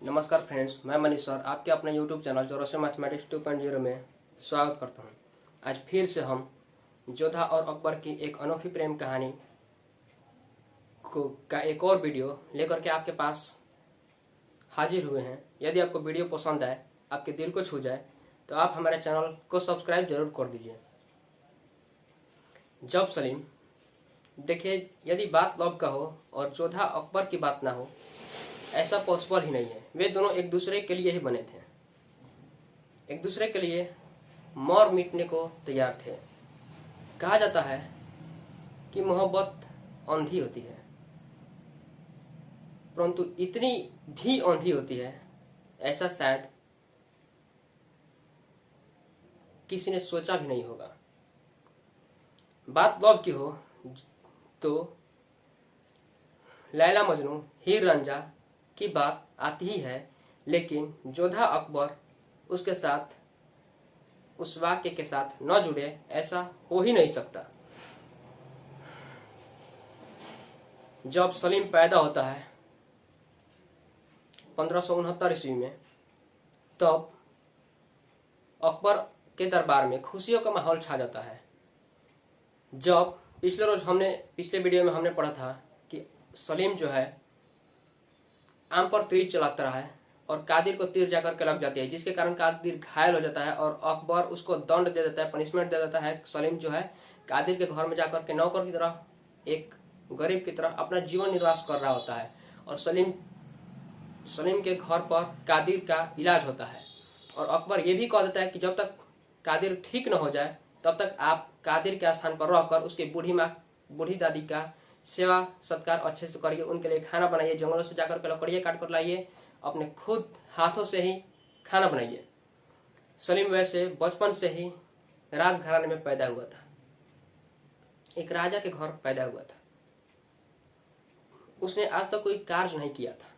नमस्कार फ्रेंड्स, मैं मनीष सर आपके अपने YouTube चैनल जोरोसे मैथमेटिक्स 2.0 में स्वागत करता हूं। आज फिर से हम जोधा और अकबर की एक अनोखी प्रेम कहानी का एक और वीडियो लेकर के आपके पास हाजिर हुए हैं। यदि आपको वीडियो पसंद आए, आपके दिल को छू जाए, तो आप हमारे चैनल को सब्सक्राइब जरूर कर दीजिए। जब सलीम, देखिए, यदि बात लव का हो और जोधा अकबर की बात ना हो, ऐसा पॉसिबल ही नहीं है। वे दोनों एक दूसरे के लिए ही बने थे, एक दूसरे के लिए मर मिटने को तैयार थे। कहा जाता है कि मोहब्बत अंधी होती है, परंतु इतनी भी अंधी होती है, ऐसा शायद किसी ने सोचा भी नहीं होगा। बात लव की हो तो लैला मजनू, हीर रांझा की बात आती ही है, लेकिन जोधा अकबर उसके साथ, उस वाक्य के साथ न जुड़े, ऐसा हो ही नहीं सकता। जब सलीम पैदा होता है 1569 ईस्वी में, तब अकबर के दरबार में खुशियों का माहौल छा जाता है। जब पिछले वीडियो में हमने पढ़ा था कि सलीम जो है आम पर तीर चलाता रहा है और कादिर को तीर जाकर के लग जाती है, जिसके कारण कादिर घायल हो जाता है और अकबर उसको दंड दे देता है, पनिशमेंट दे देता है। सलीम जो है कादिर के घर में जाकर के नौकर की तरह, एक गरीब की तरह अपना जीवन निर्वाह कर रहा होता है और सलीम के घर पर कादिर का इलाज होता है। और अकबर ये भी कह देता है कि जब तक कादिर ठीक न हो जाए, तब तक आप कादिर के स्थान पर रहकर उसकी बूढ़ी दादी का सेवा सत्कार अच्छे से करिए, उनके लिए खाना बनाइए, जंगलों से जाकर के लकड़ियाँ काट कर लाइए, अपने खुद हाथों से ही खाना बनाइए। सलीम वैसे बचपन से ही राजघराने में पैदा हुआ था, एक राजा के घर पैदा हुआ था। उसने आज तक कोई कार्य नहीं किया था।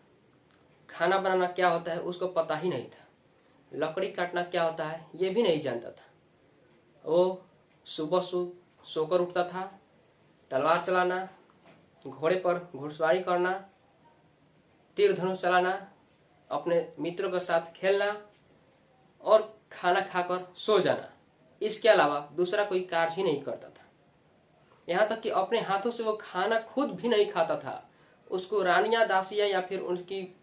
खाना बनाना क्या होता है उसको पता ही नहीं था, लकड़ी काटना क्या होता है ये भी नहीं जानता था। वो सुबह सोकर उठता था, तलवार चलाना, घोड़े पर घुड़सवारी करना, तीर धनुष चलाना, अपने मित्रों के साथ खेलना और खाना खाकर सो जाना, इसके अलावा दूसरा कोई कार्य ही नहीं करता था। यहाँ तक कि अपने हाथों से वो खाना खुद भी नहीं खाता था, उसको रानियां, दासियां या फिर उनकी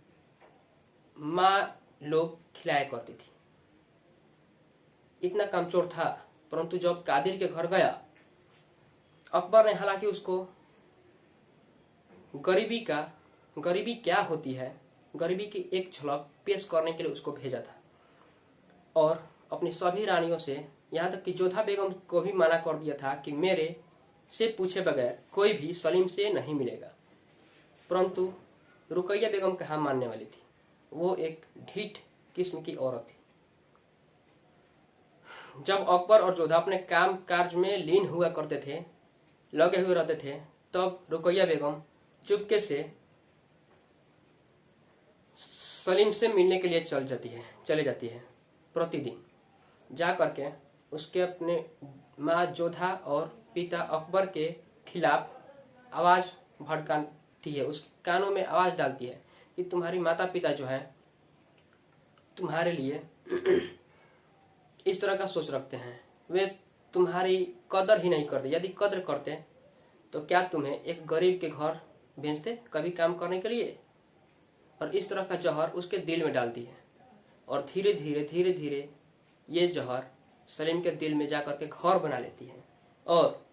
माँ लोग खिलाया करती थी। इतना कमजोर था। परंतु जब कादिर के घर गया, अकबर ने हालांकि उसको गरीबी क्या होती है, गरीबी की एक झलक पेश करने के लिए उसको भेजा था और अपनी सभी रानियों से, यहाँ तक कि जोधा बेगम को भी मना कर दिया था कि मेरे से पूछे बगैर कोई भी सलीम से नहीं मिलेगा। परंतु रुकैया बेगम कहाँ मानने वाली थी, वो एक ढीठ किस्म की औरत थी। जब अकबर और जोधा अपने काम काज में लीन हुआ करते थे, लगे हुए रहते थे, तब रुकैया बेगम चुपके से सलीम से मिलने के लिए चले जाती है। प्रतिदिन जा करके उसके अपने माँ जोधा और पिता अकबर के खिलाफ आवाज भड़काती है, उसके कानों में आवाज डालती है कि तुम्हारी माता पिता जो है तुम्हारे लिए इस तरह का सोच रखते हैं, वे तुम्हारी कदर ही नहीं करते। यदि कदर करते तो क्या तुम्हें एक गरीब के घर भेजते कभी काम करने के लिए। और इस तरह का जहर उसके दिल में डालती है और धीरे धीरे ये जहर सलीम के दिल में जाकर के घर बना लेती है और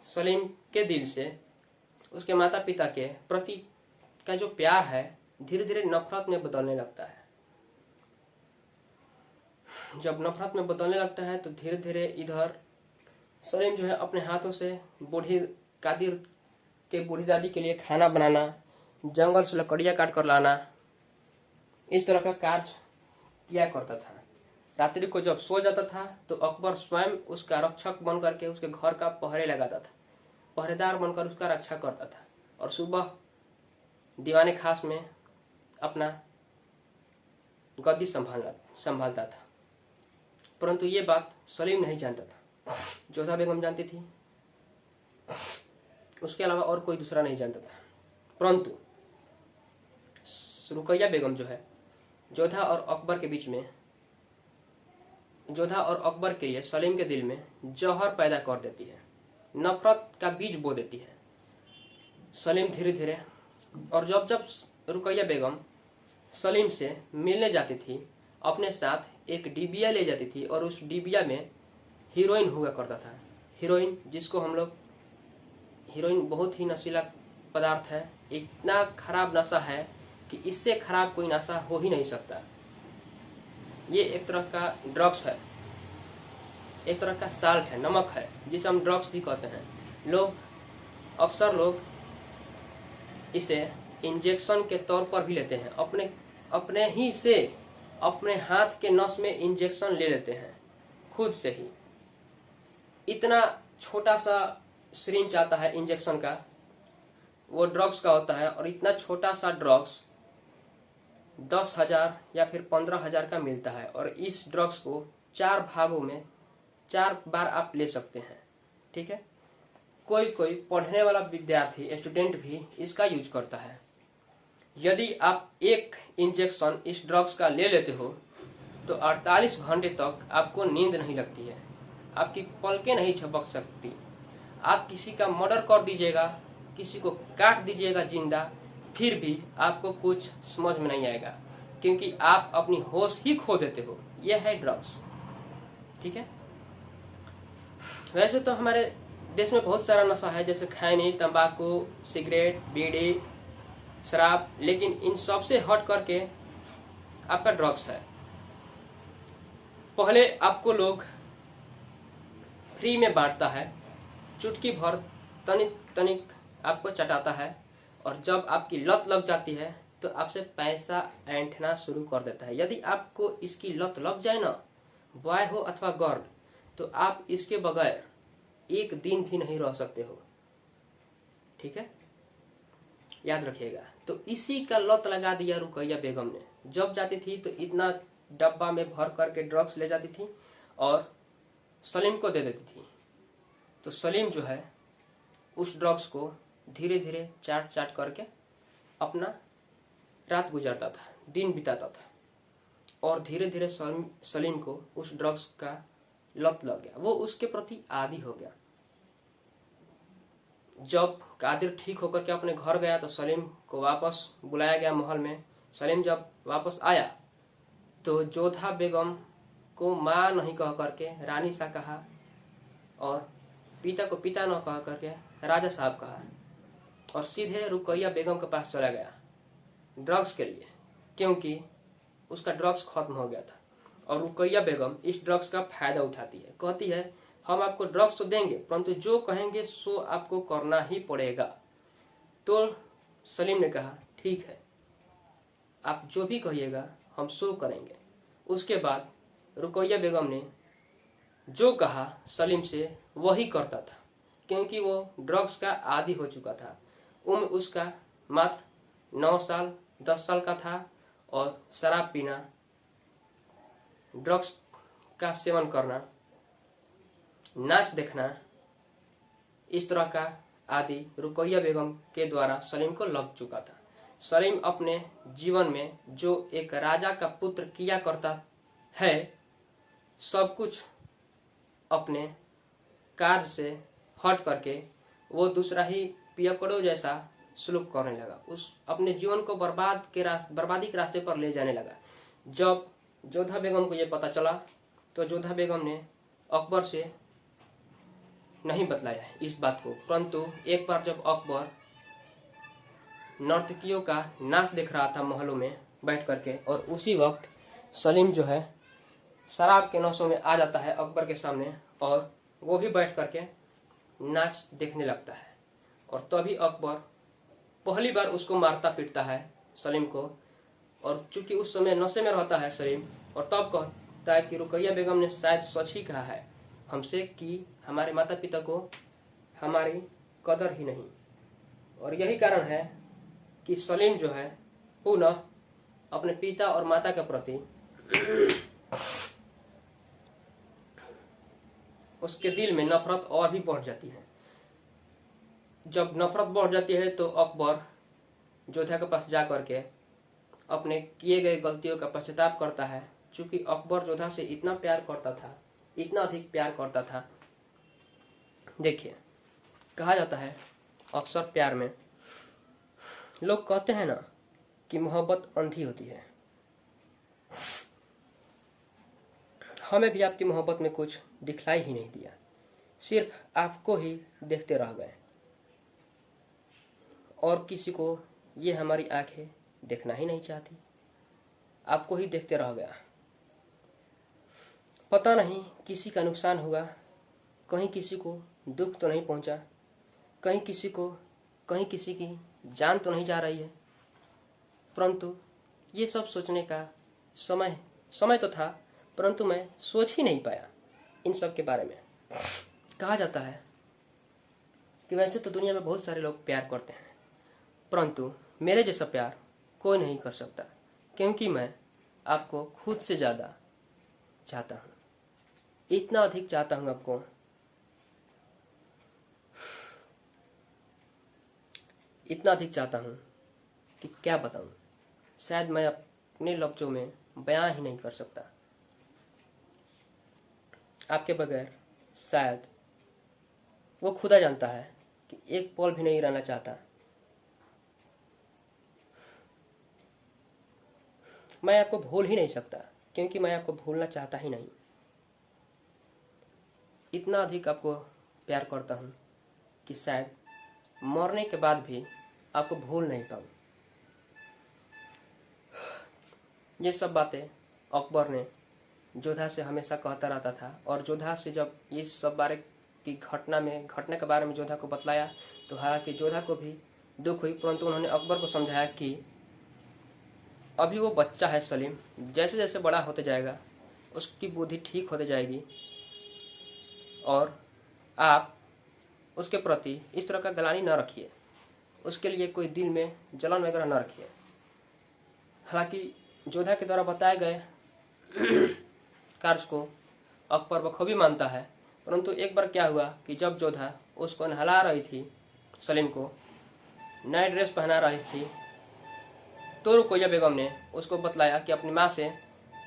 सलीम के दिल से उसके माता पिता के प्रति का जो प्यार है धीरे धीरे नफरत में बदलने लगता है। जब नफरत में बदलने लगता है तो धीरे धीरे इधर सलीम जो है अपने हाथों से कादिर के बूढ़ी दादी के लिए खाना बनाना, जंगल से लकड़ियाँ काट कर लाना, इस तरह का कार्य किया करता था। रात्रि को जब सो जाता था तो अकबर स्वयं उसका रक्षक बन करके उसके घर का पहरे लगाता था, पहरेदार बनकर उसका रक्षा करता था और सुबह दीवाने खास में अपना गद्दी संभालता था। परंतु ये बात सलीम नहीं जानता था, जोधा बेगम जानती थी, उसके अलावा और कोई दूसरा नहीं जानता था। परंतु रुकैया बेगम जो है जोधा और अकबर के बीच में, जोधा और अकबर के लिए सलीम के दिल में जौहर पैदा कर देती है, नफरत का बीज बो देती है। सलीम धीरे धीरे, और जब जब रुकैया बेगम सलीम से मिलने जाती थी, अपने साथ एक डिबिया ले जाती थी और उस डिबिया में हीरोइन हुआ करता था। हीरोइन, जिसको हम लोग, हीरोइन बहुत ही नशीला पदार्थ है, इतना खराब नशा है कि इससे खराब कोई नशा हो ही नहीं सकता। ये एक तरह का ड्रग्स है, एक तरह का साल्ट है, नमक है, जिसे हम ड्रग्स भी कहते हैं। लोग, अक्सर लोग इसे इंजेक्शन के तौर पर भी लेते हैं, अपने ही से अपने हाथ के नस में इंजेक्शन ले लेते हैं खुद से ही। इतना छोटा सा सिरिंज आता है इंजेक्शन का, वो ड्रग्स का होता है, और इतना छोटा सा ड्रग्स 10,000 या फिर 15,000 का मिलता है। और इस ड्रग्स को 4 भागों में 4 बार आप ले सकते हैं, ठीक है। कोई कोई पढ़ने वाला विद्यार्थी, स्टूडेंट भी इसका यूज करता है। यदि आप एक इंजेक्शन इस ड्रग्स का ले लेते हो तो 48 घंटे तक आपको नींद नहीं लगती है, आपकी पलकें नहीं झपक सकती। आप किसी का मर्डर कर दीजिएगा, किसी को काट दीजिएगा जिंदा, फिर भी आपको कुछ समझ में नहीं आएगा, क्योंकि आप अपनी होश ही खो देते हो। यह है ड्रग्स, ठीक है। वैसे तो हमारे देश में बहुत सारा नशा है, जैसे खैनी, तंबाकू, सिगरेट, बीड़ी, शराब, लेकिन इन सब से हट करके आपका ड्रग्स है। पहले आपको लोग फ्री में बांटता है, चुटकी भर तनिक तनिक आपको चटाता है, और जब आपकी लत लग जाती है तो आपसे पैसा ऐंठना शुरू कर देता है। यदि आपको इसकी लत लग जाए ना, बॉय हो अथवा गर्ल, तो आप इसके बगैर एक दिन भी नहीं रह सकते हो, ठीक है, याद रखिएगा। तो इसी का लत लगा दिया रुकैया बेगम ने। जब जाती थी तो इतना डब्बा में भर करके ड्रग्स ले जाती थी और सलीम को दे देती थी। तो सलीम जो है उस ड्रग्स को धीरे धीरे चाट चाट करके अपना रात गुजारता था, दिन बिताता था, और धीरे धीरे सलीम को उस ड्रग्स का लत लग गया, वो उसके प्रति आदी हो गया। जब कादिर ठीक होकर के अपने घर गया तो सलीम को वापस बुलाया गया महल में। सलीम जब वापस आया तो जोधा बेगम को माँ नहीं कह करके रानी सा कहा, और पिता को पिता न कह करके राजा साहब कहा, और सीधे रुकैया बेगम के पास चला गया ड्रग्स के लिए, क्योंकि उसका ड्रग्स खत्म हो गया था। और रुकैया बेगम इस ड्रग्स का फायदा उठाती है, कहती है हम आपको ड्रग्स तो देंगे, परंतु जो कहेंगे सो आपको करना ही पड़ेगा। तो सलीम ने कहा ठीक है, आप जो भी कहिएगा हम सो करेंगे। उसके बाद रुकैया बेगम ने जो कहा सलीम से वही करता था, क्योंकि वो ड्रग्स का आदी हो चुका था। उम्र उसका मात्र 9 साल 10 साल का था, और शराब पीना, ड्रग्स का सेवन करना, नाच देखना, इस तरह का आदि रुकैया बेगम के द्वारा सलीम को लग चुका था। सलीम अपने जीवन में जो एक राजा का पुत्र किया करता है, सब कुछ अपने कार्य से हट करके वो दूसरा ही पियकड़ों जैसा सलूक करने लगा, उस अपने जीवन को बर्बादी के रास्ते पर ले जाने लगा। जब जोधा बेगम को ये पता चला तो जोधा बेगम ने अकबर से नहीं बतलाया इस बात को, परंतु एक बार जब अकबर नर्तकियों का नाच देख रहा था महलों में बैठ करके, और उसी वक्त सलीम जो है शराब के नशों में आ जाता है अकबर के सामने, और वो भी बैठ करके नाच देखने लगता है। और तभी अकबर पहली बार उसको मारता पीटता है सलीम को, और चूंकि उस समय नशे में रहता है सलीम, और तब कहता है कि रुकैया बेगम ने शायद सच ही कहा है हमसे कि हमारे माता पिता को हमारी कदर ही नहीं। और यही कारण है कि सलीम जो है पुनः अपने पिता और माता के प्रति उसके दिल में नफरत और भी बढ़ जाती है। जब नफरत बढ़ जाती है तो अकबर जोधा के पास जा करके अपने किए गए गलतियों का पश्चाताप करता है। चूंकि अकबर जोधा से इतना प्यार करता था, इतना अधिक प्यार करता था। देखिए, कहा जाता है अक्सर प्यार में, लोग कहते हैं ना कि मोहब्बत अंधी होती है। हमें भी आपकी मोहब्बत में कुछ दिखलाई ही नहीं दिया, सिर्फ आपको ही देखते रह गए और किसी को ये हमारी आंखें देखना ही नहीं चाहती। आपको ही देखते रह गया। पता नहीं किसी का नुकसान हुआ, कहीं किसी को दुख तो नहीं पहुंचा, कहीं किसी की जान तो नहीं जा रही है। परंतु ये सब सोचने का समय तो था, परंतु मैं सोच ही नहीं पाया इन सब के बारे में। कहा जाता है कि वैसे तो दुनिया में बहुत सारे लोग प्यार करते हैं, परंतु मेरे जैसा प्यार कोई नहीं कर सकता, क्योंकि मैं आपको खुद से ज़्यादा चाहता हूँ, इतना अधिक चाहता हूँ आपको, इतना अधिक चाहता हूँ कि क्या बताऊँ। शायद मैं अपने लफ्ज़ों में बयां ही नहीं कर सकता। आपके बगैर शायद वो खुदा जानता है कि एक पल भी नहीं रहना चाहता। मैं आपको भूल ही नहीं सकता, क्योंकि मैं आपको भूलना चाहता ही नहीं। इतना अधिक आपको प्यार करता हूँ कि शायद मरने के बाद भी आपको भूल नहीं पाऊँ। ये सब बातें अकबर ने जोधा से हमेशा कहता रहता था, और जोधा से जब इस सब बारे की घटना के बारे में जोधा को बतलाया, तो हालांकि जोधा को भी दुख हुई, परंतु उन्होंने अकबर को समझाया कि अभी वो बच्चा है सलीम, जैसे जैसे बड़ा होते जाएगा उसकी बुद्धि ठीक होते जाएगी, और आप उसके प्रति इस तरह का गलानी न रखिए, उसके लिए कोई दिल में जलन वगैरह न रखिए। हालांकि जोधा के द्वारा बताए गए कार्य को अकबर बखूबी मानता है, परंतु एक बार क्या हुआ कि जब जोधा उसको नहला रही थी, सलीम को नई ड्रेस पहना रही थी, तो रुकैया बेगम ने उसको बतलाया कि अपनी माँ से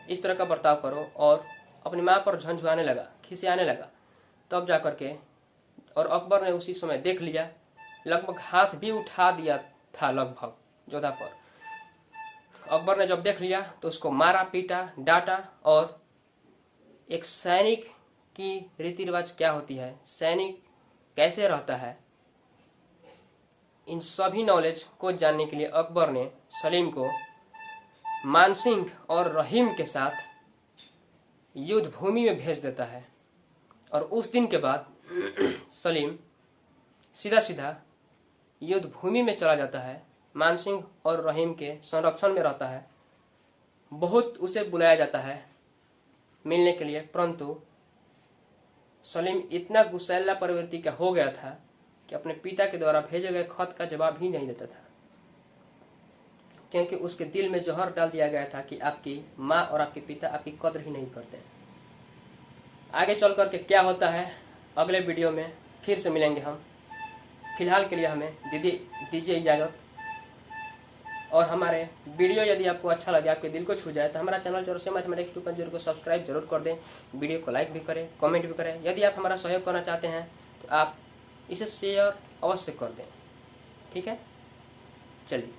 इस तरह का बर्ताव करो, और अपनी माँ पर झंझुआने लगा, खिसियाने लगा। तब जाकर के, और अकबर ने उसी समय देख लिया, लगभग हाथ भी उठा दिया था लगभग जोधा पर। अकबर ने जब देख लिया तो उसको मारा, पीटा, डांटा, और एक सैनिक की रीति रिवाज क्या होती है, सैनिक कैसे रहता है, इन सभी नॉलेज को जानने के लिए अकबर ने सलीम को मानसिंह और रहीम के साथ युद्ध भूमि में भेज देता है। और उस दिन के बाद सलीम सीधा सीधा युद्ध भूमि में चला जाता है, मानसिंह और रहीम के संरक्षण में रहता है। बहुत उसे बुलाया जाता है मिलने के लिए, परंतु सलीम इतना गुस्सैला प्रवृत्ति का हो गया था कि अपने पिता के द्वारा भेजे गए खत का जवाब ही नहीं देता था, क्योंकि उसके दिल में जहर डाल दिया गया था कि आपकी माँ और आपके पिता आपकी कद्र ही नहीं करते। आगे चल करके क्या होता है अगले वीडियो में फिर से मिलेंगे हम। फिलहाल के लिए हमें दीजिए इजाज़त। और हमारे वीडियो यदि आपको अच्छा लगे, आपके दिल को छू जाए, तो हमारा चैनल जोर से मैथमेटिक्स 2.0 को सब्सक्राइब जरूर कर दें, वीडियो को लाइक भी करें, कमेंट भी करें। यदि आप हमारा सहयोग करना चाहते हैं तो आप इसे शेयर अवश्य कर दें। ठीक है, चलिए।